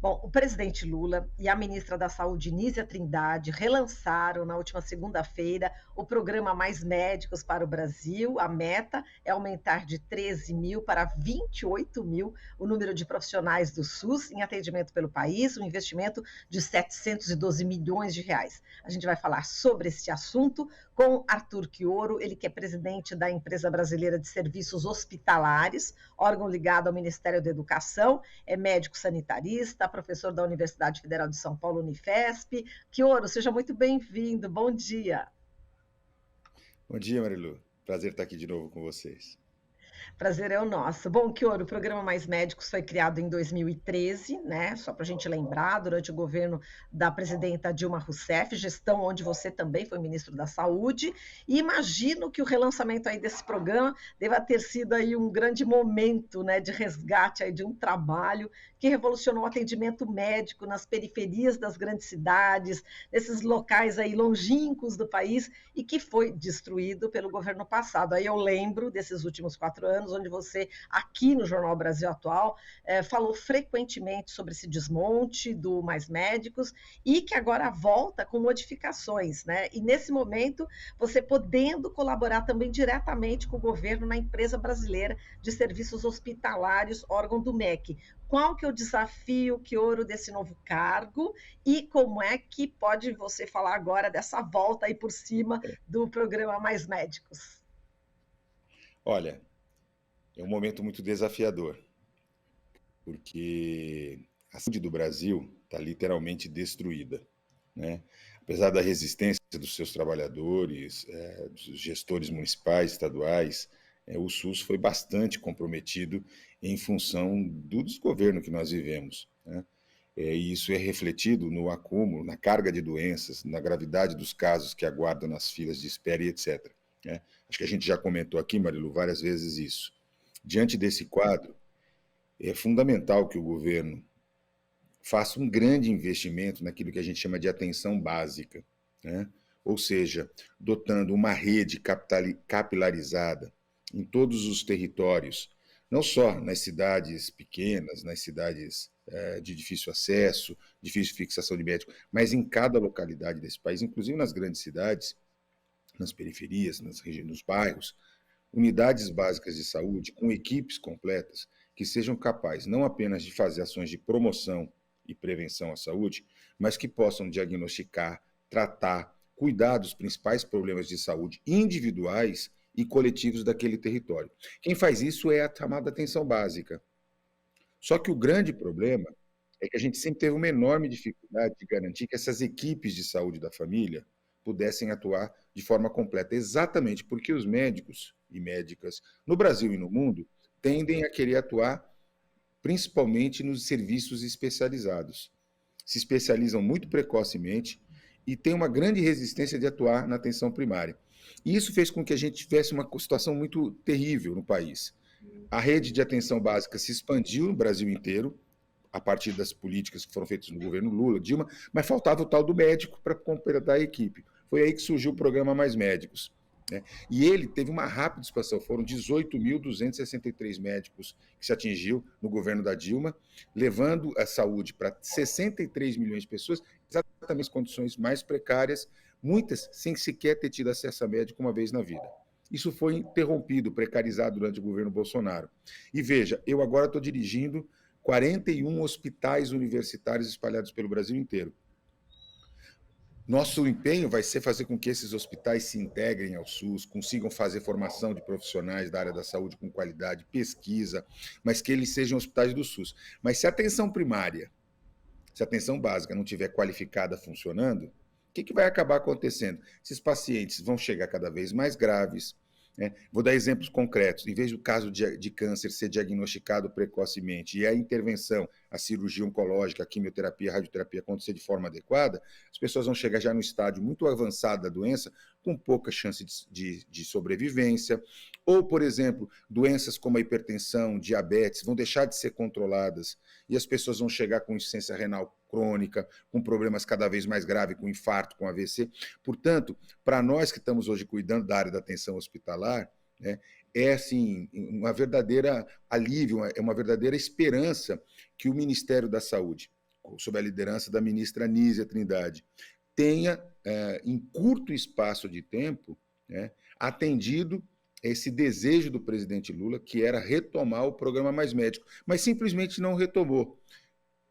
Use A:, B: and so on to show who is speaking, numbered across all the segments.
A: Bom, o presidente Lula e a ministra da Saúde, Nízia Trindade, relançaram na última segunda-feira o programa Mais Médicos para o Brasil. A meta é aumentar de 13 mil para 28 mil o número de profissionais do SUS em atendimento pelo país, um investimento de 712 milhões de reais. A gente vai falar sobre esse assunto com Arthur Quioro, ele que é presidente da Empresa Brasileira de Serviços Hospitalares, órgão ligado ao Ministério da Educação, é médico sanitarista, professor da Universidade Federal de São Paulo, Unifesp. Quioro, seja muito bem-vindo, bom dia.
B: Bom dia, Marilu. Prazer estar aqui de novo com vocês.
A: Prazer é o nosso. Bom, Quioro, o programa Mais Médicos foi criado em 2013, né? Só para a gente lembrar, durante o governo da presidenta Dilma Rousseff, gestão onde você também foi ministro da Saúde. E imagino que o relançamento aí desse programa deva ter sido aí um grande momento, né, de resgate aí de um trabalho que revolucionou o atendimento médico nas periferias das grandes cidades, nesses locais aí longínquos do país e que foi destruído pelo governo passado. Aí eu lembro desses últimos 4 anos, onde você, aqui no Jornal Brasil Atual, falou frequentemente sobre esse desmonte do Mais Médicos e que agora volta com modificações, né? E nesse momento, você podendo colaborar também diretamente com o governo na empresa brasileira de serviços hospitalares, órgão do MEC. Qual que é o desafio, Quioro, desse novo cargo e como é que pode você falar agora dessa volta aí por cima do programa Mais Médicos?
B: Olha, é um momento muito desafiador, porque a saúde do Brasil está literalmente destruída, né? Apesar da resistência dos seus trabalhadores, dos gestores municipais, estaduais, o SUS foi bastante comprometido em função do desgoverno que nós vivemos, né? E isso é refletido no acúmulo, na carga de doenças, na gravidade dos casos que aguardam nas filas de espera e etc, né? Acho que a gente já comentou aqui, Marilu, várias vezes isso. Diante desse quadro, é fundamental que o governo faça um grande investimento naquilo que a gente chama de atenção básica, né? Ou seja, dotando uma rede capilarizada em todos os territórios, não só nas cidades pequenas, nas cidades de difícil acesso, difícil fixação de médico, mas em cada localidade desse país, inclusive nas grandes cidades, nas periferias, nos bairros, unidades básicas de saúde com equipes completas que sejam capazes não apenas de fazer ações de promoção e prevenção à saúde, mas que possam diagnosticar, tratar, cuidar dos principais problemas de saúde individuais e coletivos daquele território. Quem faz isso é a chamada atenção básica. Só que o grande problema é que a gente sempre teve uma enorme dificuldade de garantir que essas equipes de saúde da família pudessem atuar de forma completa, exatamente porque os médicos e médicas no Brasil e no mundo tendem a querer atuar principalmente nos serviços especializados. Se especializam muito precocemente e têm uma grande resistência de atuar na atenção primária. E isso fez com que a gente tivesse uma situação muito terrível no país. A rede de atenção básica se expandiu no Brasil inteiro, a partir das políticas que foram feitas no governo Lula, Dilma, mas faltava o tal do médico para completar a equipe. Foi aí que surgiu o programa Mais Médicos, né? E ele teve uma rápida expansão, foram 18.263 médicos que se atingiu no governo da Dilma, levando a saúde para 63 milhões de pessoas, exatamente as condições mais precárias, muitas sem sequer ter tido acesso a médico uma vez na vida. Isso foi interrompido, precarizado durante o governo Bolsonaro. E veja, eu agora estou dirigindo 41 hospitais universitários espalhados pelo Brasil inteiro. Nosso empenho vai ser fazer com que esses hospitais se integrem ao SUS, consigam fazer formação de profissionais da área da saúde com qualidade, pesquisa, mas que eles sejam hospitais do SUS. Mas se a atenção primária, se a atenção básica não tiver qualificada funcionando, o que vai acabar acontecendo? Esses pacientes vão chegar cada vez mais graves, né? Vou dar exemplos concretos. Em vez do caso de câncer ser diagnosticado precocemente e a intervenção, a cirurgia oncológica, a quimioterapia, a radioterapia acontecer de forma adequada, as pessoas vão chegar já no estágio muito avançado da doença, com pouca chance de sobrevivência. Ou, por exemplo, doenças como a hipertensão, diabetes, vão deixar de ser controladas e as pessoas vão chegar com insuficiência renal crônica, com problemas cada vez mais graves, com infarto, com AVC. Portanto, para nós que estamos hoje cuidando da área da atenção hospitalar, né, é assim, uma verdadeira alívio, é uma verdadeira esperança que o Ministério da Saúde, sob a liderança da ministra Anísia Trindade, tenha, em curto espaço de tempo, né, atendido esse desejo do presidente Lula, que era retomar o programa Mais Médico, mas simplesmente não retomou.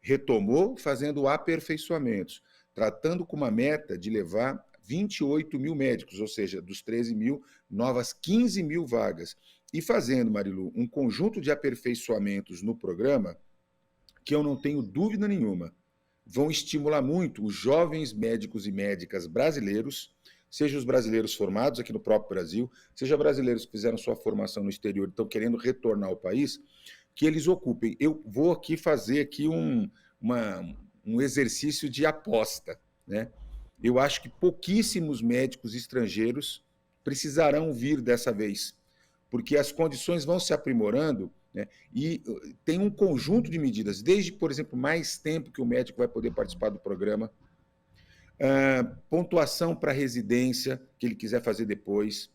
B: Retomou fazendo aperfeiçoamentos, tratando com uma meta de levar 28 mil médicos, ou seja, dos 13 mil, novas 15 mil vagas. E fazendo, Marilu, um conjunto de aperfeiçoamentos no programa que eu não tenho dúvida nenhuma vão estimular muito os jovens médicos e médicas brasileiros, seja os brasileiros formados aqui no próprio Brasil, seja brasileiros que fizeram sua formação no exterior e estão querendo retornar ao país, que eles ocupem. Eu vou aqui fazer aqui um exercício de aposta, né? Eu acho que pouquíssimos médicos estrangeiros precisarão vir dessa vez, porque as condições vão se aprimorando, né? E tem um conjunto de medidas, desde, por exemplo, mais tempo que o médico vai poder participar do programa, pontuação para residência, que ele quiser fazer depois,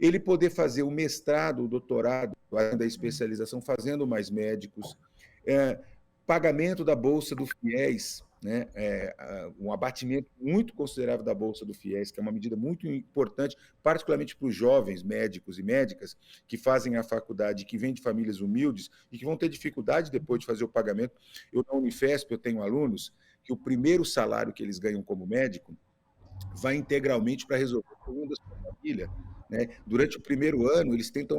B: ele poder fazer o mestrado, o doutorado, a especialização, fazendo mais médicos, pagamento da Bolsa do FIES, né? Um abatimento muito considerável da Bolsa do FIES, que é uma medida muito importante, particularmente para os jovens médicos e médicas que fazem a faculdade, que vêm de famílias humildes e que vão ter dificuldade depois de fazer o pagamento. Eu, na Unifesp, eu tenho alunos que o primeiro salário que eles ganham como médico vai integralmente para resolver o problema da sua família, né? Durante o primeiro ano, eles tentam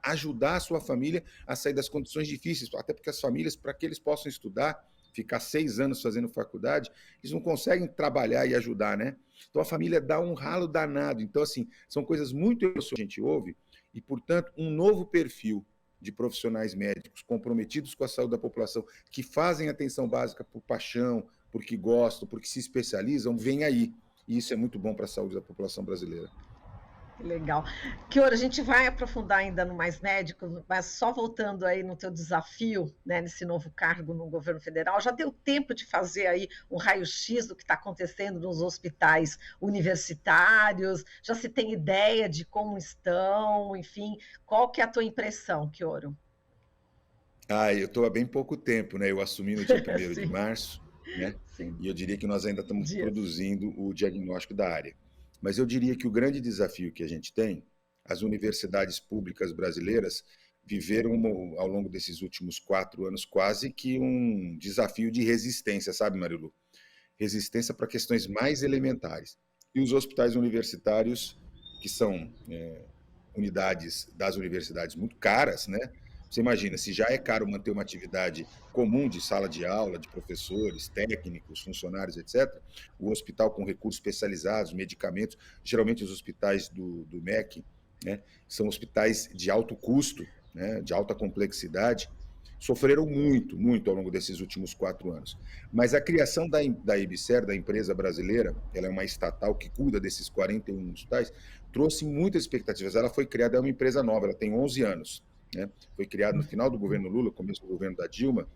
B: ajudar a sua família a sair das condições difíceis, até porque as famílias, para que eles possam estudar, ficar 6 anos fazendo faculdade, eles não conseguem trabalhar e ajudar, né? Então a família dá um ralo danado. Então, assim, são coisas muito que a gente ouve, e, portanto, um novo perfil de profissionais médicos comprometidos com a saúde da população, que fazem atenção básica por paixão, porque gostam, porque se especializam, vem aí. E isso é muito bom para a saúde da população brasileira.
A: Legal. Kioro, a gente vai aprofundar ainda no Mais Médicos, mas só voltando aí no teu desafio, né, nesse novo cargo no governo federal, já deu tempo de fazer aí um raio-x do que está acontecendo nos hospitais universitários? Já se tem ideia de como estão? Enfim, qual que é a tua impressão, Kioro?
B: Eu estou há bem pouco tempo, né? Eu assumi no dia 1º de março, né?
A: Sim.
B: E eu diria que nós ainda estamos produzindo o diagnóstico da área. Mas eu diria que o grande desafio que a gente tem, as universidades públicas brasileiras viveram ao longo desses últimos 4 anos quase que um desafio de resistência, sabe, Marilu? Resistência para questões mais elementares. E os hospitais universitários, que são unidades das universidades muito caras, né? Você imagina, se já é caro manter uma atividade comum de sala de aula, de professores, técnicos, funcionários, etc., o hospital com recursos especializados, medicamentos, geralmente os hospitais do MEC, né, são hospitais de alto custo, né, de alta complexidade, sofreram muito, muito ao longo desses últimos 4 anos. Mas a criação da IBSER, da empresa brasileira, ela é uma estatal que cuida desses 41 hospitais, trouxe muitas expectativas. Ela foi criada, é uma empresa nova, ela tem 11 anos. Né? Foi criada no final do governo Lula, começo do governo da Dilma,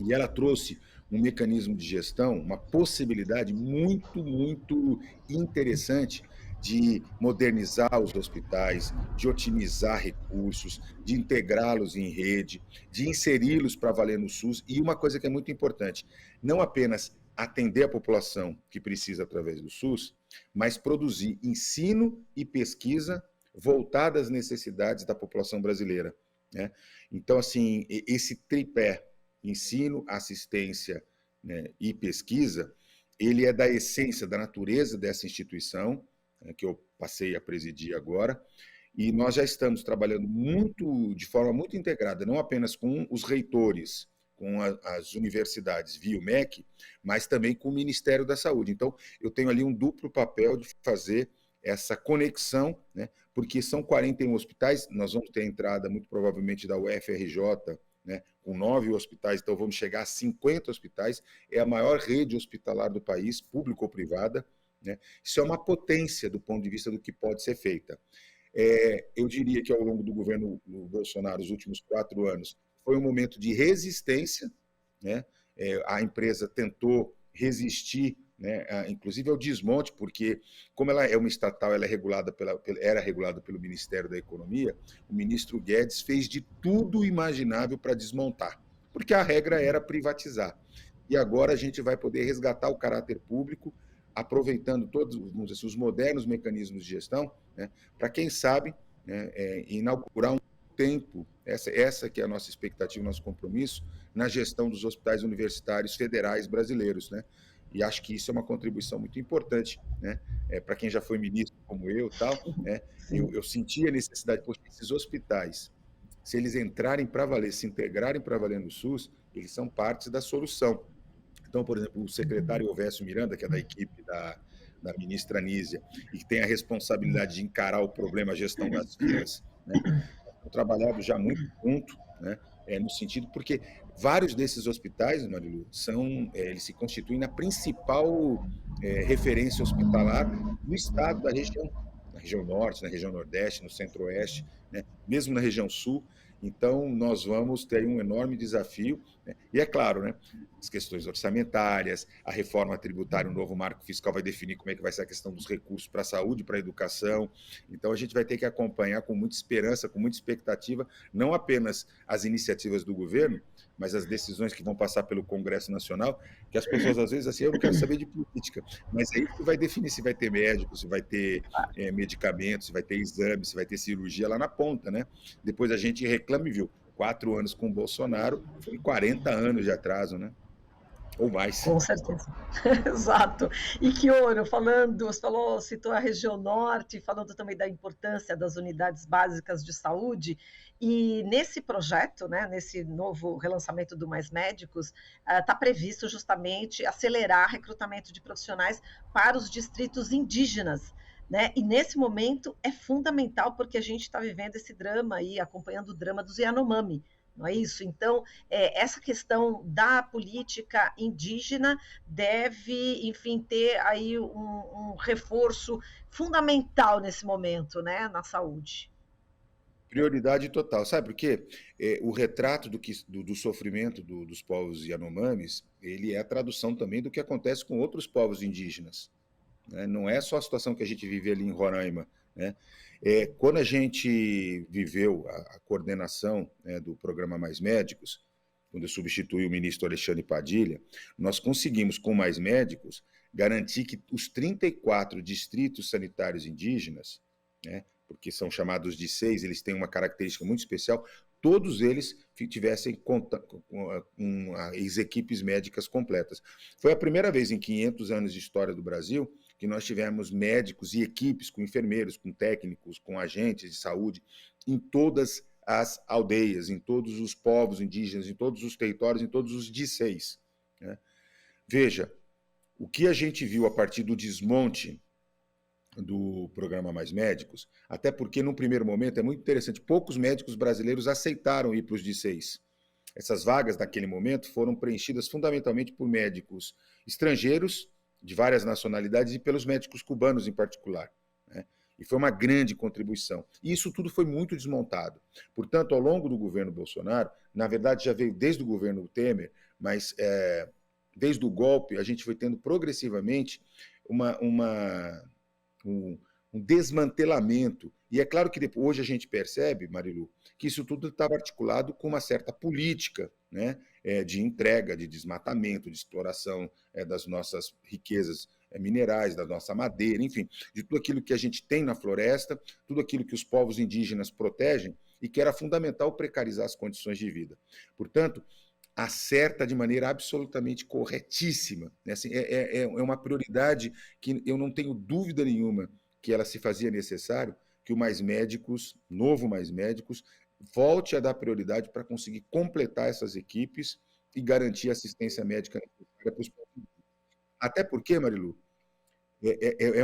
B: e ela trouxe um mecanismo de gestão, uma possibilidade muito, muito interessante de modernizar os hospitais, de otimizar recursos, de integrá-los em rede, de inseri-los para valer no SUS. E uma coisa que é muito importante, não apenas atender a população que precisa através do SUS, mas produzir ensino e pesquisa voltada às necessidades da população brasileira, né? Então, assim, esse tripé, ensino, assistência, né, e pesquisa, ele é da essência, da natureza dessa instituição, né, que eu passei a presidir agora, e nós já estamos trabalhando de forma muito integrada, não apenas com os reitores, com as universidades via o MEC, mas também com o Ministério da Saúde. Então, eu tenho ali um duplo papel de fazer essa conexão, né? Porque são 41 hospitais, nós vamos ter a entrada, muito provavelmente, da UFRJ, né? Com 9 hospitais, então vamos chegar a 50 hospitais, é a maior rede hospitalar do país, público ou privada, né? Isso é uma potência do ponto de vista do que pode ser feita. Eu diria que ao longo do governo Bolsonaro, os últimos 4 anos, foi um momento de resistência, né? A empresa tentou resistir, né, inclusive ao desmonte, porque como ela é uma estatal, ela era regulada pelo Ministério da Economia, o ministro Guedes fez de tudo imaginável para desmontar, porque a regra era privatizar. e agora a gente vai poder resgatar o caráter público, aproveitando todos, vamos dizer assim, os modernos mecanismos de gestão, né, para, quem sabe, né, inaugurar um tempo, essa que é a nossa expectativa, nosso compromisso, na gestão dos hospitais universitários federais brasileiros, né? E acho que isso é uma contribuição muito importante, né? Para quem já foi ministro como eu, tal, né?
A: Sim.
B: Eu senti a necessidade, porque esses hospitais, se eles entrarem para valer, se integrarem para valer no SUS, eles são parte da solução. Então, por exemplo, o secretário Ovésio Miranda, que é da equipe da ministra Anísia, e que tem a responsabilidade de encarar o problema, a gestão das filas, né? Trabalhado já muito junto, né? No sentido, porque vários desses hospitais, Marilu, eles se constituem na principal referência hospitalar do estado, da região, na região norte, na região nordeste, no centro-oeste, né? Mesmo na região sul. Então, nós vamos ter um enorme desafio, né? E é claro, né, as questões orçamentárias, a reforma tributária, o novo marco fiscal vai definir como é que vai ser a questão dos recursos para a saúde, para a educação. Então, a gente vai ter que acompanhar com muita esperança, com muita expectativa, não apenas as iniciativas do governo, mas as decisões que vão passar pelo Congresso Nacional, que as pessoas, às vezes, assim, eu não quero saber de política, mas é isso que vai definir se vai ter médico, se vai ter medicamentos, se vai ter exame, se vai ter cirurgia lá na ponta, né? Depois a gente reclama e viu, 4 anos com o Bolsonaro, foi 40 anos de atraso, né? Ou mais.
A: Com certeza. Exato. E que ouro, você citou a região norte, falando também da importância das unidades básicas de saúde, e nesse projeto, né, nesse novo relançamento do Mais Médicos, está previsto justamente acelerar recrutamento de profissionais para os distritos indígenas. Né? E nesse momento é fundamental porque a gente está vivendo esse drama aí, acompanhando o drama dos Yanomami, não é isso? Então, essa questão da política indígena deve, enfim, ter aí um reforço fundamental nesse momento, né, na saúde.
B: Prioridade total. Sabe por quê? O retrato do sofrimento dos povos Yanomamis, ele é a tradução também do que acontece com outros povos indígenas, né? Não é só a situação que a gente vive ali em Roraima, né? Quando a gente viveu a coordenação, né, do programa Mais Médicos, quando eu substituí o ministro Alexandre Padilha, nós conseguimos, com Mais Médicos, garantir que os 34 distritos sanitários indígenas, né, porque são chamados de 6, eles têm uma característica muito especial, todos eles tivessem com as equipes médicas completas. Foi a primeira vez em 500 anos de história do Brasil que nós tivemos médicos e equipes com enfermeiros, com técnicos, com agentes de saúde em todas as aldeias, em todos os povos indígenas, em todos os territórios, em todos os DICEIs, né? Veja, o que a gente viu a partir do desmonte do programa Mais Médicos, até porque, num primeiro momento, é muito interessante, poucos médicos brasileiros aceitaram ir para os DICEIs. Essas vagas, naquele momento, foram preenchidas fundamentalmente por médicos estrangeiros, de várias nacionalidades, e pelos médicos cubanos em particular, né? E foi uma grande contribuição. E isso tudo foi muito desmontado. Portanto, ao longo do governo Bolsonaro, na verdade já veio desde o governo Temer, mas desde o golpe a gente foi tendo progressivamente um desmantelamento. E é claro que depois, hoje a gente percebe, Marilu, que isso tudo estava articulado com uma certa política, né, de entrega, de desmatamento, de exploração das nossas riquezas minerais, da nossa madeira, enfim, de tudo aquilo que a gente tem na floresta, tudo aquilo que os povos indígenas protegem e que era fundamental precarizar as condições de vida. Portanto, acerta de maneira absolutamente corretíssima, né? Assim, é uma prioridade que eu não tenho dúvida nenhuma que ela se fazia necessário, que o Mais Médicos, novo Mais Médicos, volte a dar prioridade para conseguir completar essas equipes e garantir assistência médica necessária para os povos. Até porque, Marilu,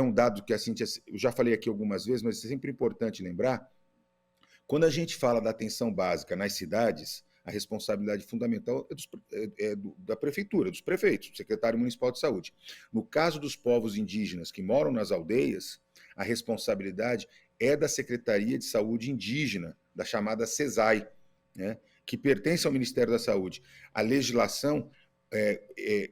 B: um dado que assim, eu já falei aqui algumas vezes, mas é sempre importante lembrar, quando a gente fala da atenção básica nas cidades, a responsabilidade fundamental é da prefeitura, dos prefeitos, do secretário municipal de saúde. No caso dos povos indígenas que moram nas aldeias, a responsabilidade é da Secretaria de Saúde Indígena, da chamada CESAI, né, que pertence ao Ministério da Saúde. A legislação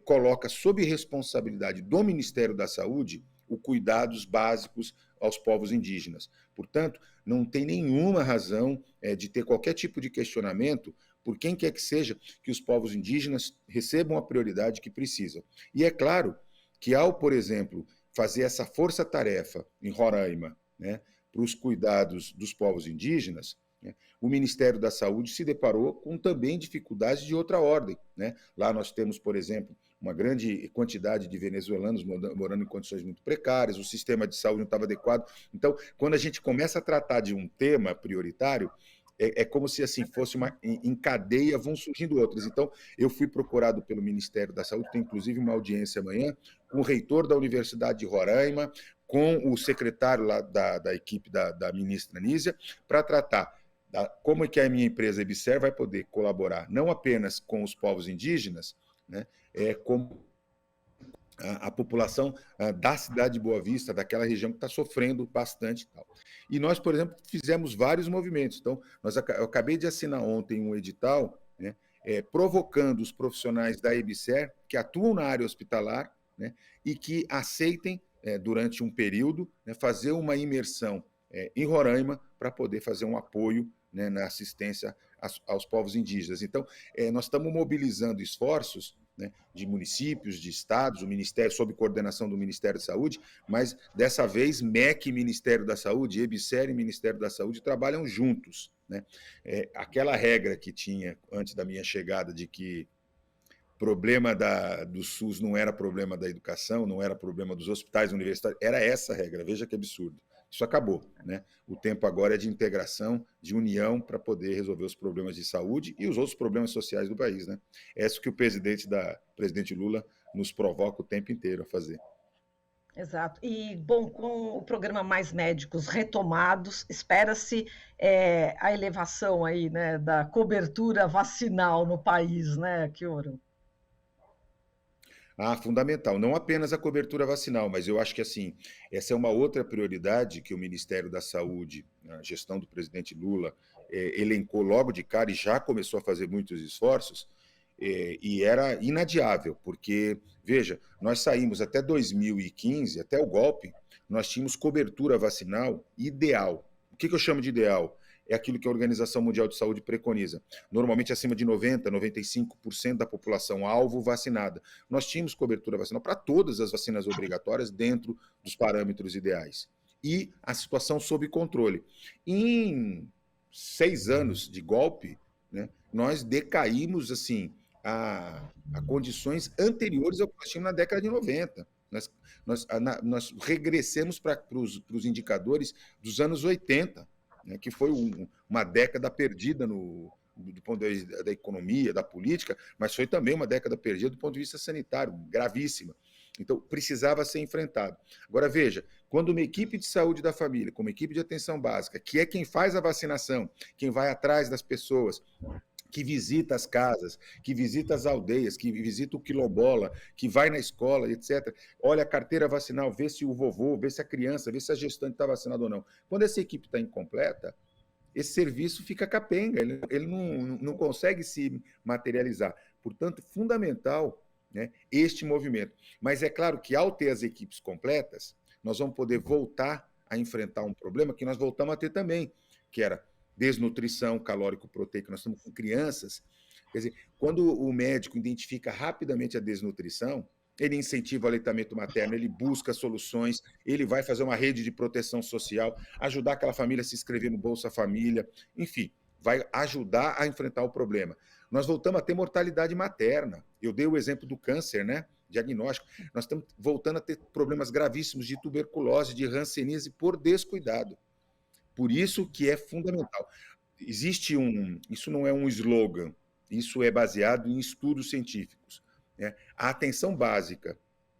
B: coloca sob responsabilidade do Ministério da Saúde os cuidados básicos aos povos indígenas. Portanto, não tem nenhuma razão de ter qualquer tipo de questionamento por quem quer que seja, que os povos indígenas recebam a prioridade que precisam. E é claro que ao, por exemplo, fazer essa força-tarefa em Roraima, né, para os cuidados dos povos indígenas, né, o Ministério da Saúde se deparou com também dificuldades de outra ordem. Né? Lá nós temos, por exemplo, uma grande quantidade de venezuelanos morando em condições muito precárias, o sistema de saúde não estava adequado. Então, quando a gente começa a tratar de um tema prioritário, é como se assim fosse em cadeia vão surgindo outras. Então, eu fui procurado pelo Ministério da Saúde, tem inclusive uma audiência amanhã, com o reitor da Universidade de Roraima, com o secretário lá da equipe da ministra Nízia, para tratar como é que a minha empresa EBSER vai poder colaborar, não apenas com os povos indígenas, né, como a população da cidade de Boa Vista, daquela região que está sofrendo bastante. Tal. E nós, por exemplo, fizemos vários movimentos. Então, eu acabei de assinar ontem um edital, né, provocando os profissionais da EBSER que atuam na área hospitalar, né, e que aceitem, durante um período, né, fazer uma imersão em Roraima para poder fazer um apoio, né, na assistência aos povos indígenas. Então, nós estamos mobilizando esforços, né, de municípios, de estados, o Ministério, sob coordenação do Ministério da Saúde, mas dessa vez MEC e Ministério da Saúde, EBSER e Ministério da Saúde trabalham juntos. Né? Aquela regra que tinha antes da minha chegada de que problema do SUS não era problema da educação, não era problema dos hospitais universitários, era essa a regra, veja que absurdo. Isso acabou, né? O tempo agora é de integração, de união para poder resolver os problemas de saúde e os outros problemas sociais do país, né? É isso que o presidente Lula nos provoca o tempo inteiro a fazer.
A: Exato. E, bom, com o programa Mais Médicos retomados, espera-se a elevação aí, né, da cobertura vacinal no país, né, Kioro?
B: Fundamental. Não apenas a cobertura vacinal, mas eu acho que assim, essa é uma outra prioridade que o Ministério da Saúde, a gestão do presidente Lula, elencou logo de cara e já começou a fazer muitos esforços, e era inadiável, porque, veja, nós saímos até 2015, até o golpe, nós tínhamos cobertura vacinal ideal. O que eu chamo de ideal? É aquilo que a Organização Mundial de Saúde preconiza. Normalmente acima de 90%, 95% da população alvo vacinada. Nós tínhamos cobertura vacinal para todas as vacinas obrigatórias dentro dos parâmetros ideais. E a situação sob controle. Em 6 anos de golpe, né, nós decaímos assim a condições anteriores ao que nós tínhamos na década de 90. Nós regressemos para os indicadores dos anos 80, né, que foi uma década perdida do ponto de vista da economia, da política, mas foi também uma década perdida do ponto de vista sanitário, gravíssima. Então, precisava ser enfrentado. Agora, veja, quando uma equipe de saúde da família, como equipe de atenção básica, que é quem faz a vacinação, quem vai atrás das pessoas, que visita as casas, que visita as aldeias, que visita o quilombola, que vai na escola, etc. Olha a carteira vacinal, vê se o vovô, vê se a criança, vê se a gestante está vacinada ou não. Quando essa equipe está incompleta, esse serviço fica capenga, ele não consegue se materializar. Portanto, fundamental, né, este movimento. Mas é claro que, ao ter as equipes completas, nós vamos poder voltar a enfrentar um problema que nós voltamos a ter também, que era desnutrição calórico-proteica. Nós estamos com crianças. Quer dizer, quando o médico identifica rapidamente a desnutrição, ele incentiva o aleitamento materno, ele busca soluções, ele vai fazer uma rede de proteção social, ajudar aquela família a se inscrever no Bolsa Família, enfim, vai ajudar a enfrentar o problema. Nós voltamos a ter mortalidade materna. Eu dei o exemplo do câncer, né? Diagnóstico. Nós estamos voltando a ter problemas gravíssimos de tuberculose, de hanseníase por descuidado. Por isso que é fundamental. Isso não é um slogan, isso é baseado em estudos científicos. Né? A atenção básica,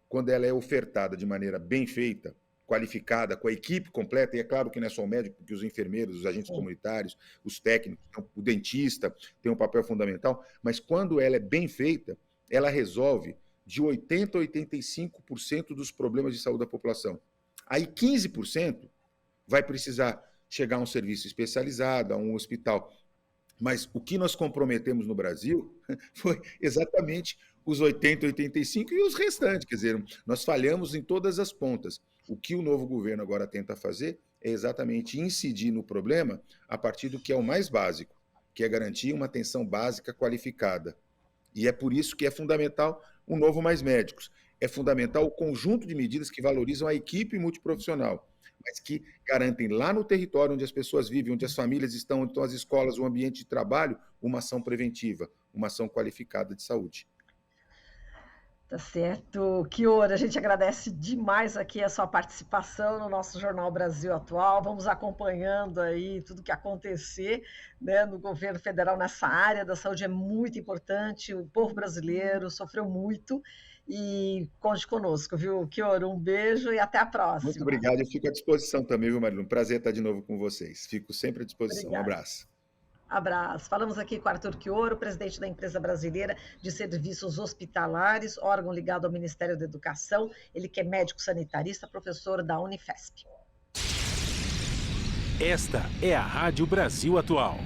B: quando ela é ofertada de maneira bem feita, qualificada, com a equipe completa, e é claro que não é só o médico, porque os enfermeiros, os agentes comunitários, os técnicos, o dentista tem um papel fundamental, mas quando ela é bem feita, ela resolve de 80% a 85% dos problemas de saúde da população. Aí 15% vai precisar chegar a um serviço especializado, a um hospital. Mas o que nós comprometemos no Brasil foi exatamente os 80, 85 e os restantes. Quer dizer, nós falhamos em todas as pontas. O que o novo governo agora tenta fazer é exatamente incidir no problema a partir do que é o mais básico, que é garantir uma atenção básica qualificada. E é por isso que é fundamental um novo Mais Médicos. É fundamental o conjunto de medidas que valorizam a equipe multiprofissional, mas que garantem lá no território onde as pessoas vivem, onde as famílias estão, onde estão as escolas, o ambiente de trabalho, uma ação preventiva, uma ação qualificada de saúde.
A: Tá certo. Chioro, a gente agradece demais aqui a sua participação no nosso Jornal Brasil Atual. Vamos acompanhando aí tudo que acontecer, né, no governo federal nessa área da saúde. É muito importante. O povo brasileiro sofreu muito e conte conosco, viu, Chioro? Um beijo e até a
B: Muito
A: próxima.
B: obrigado, eu fico à disposição também, viu, Marilu? Um prazer estar de novo com vocês. Fico sempre à disposição. Um
A: Obrigada.
B: abraço.
A: Abraço. Falamos aqui com Arthur Chioro, presidente da Empresa Brasileira de Serviços Hospitalares, órgão ligado ao Ministério da Educação. Ele que é médico sanitarista, professor da Unifesp.
C: Esta é a Rádio Brasil Atual.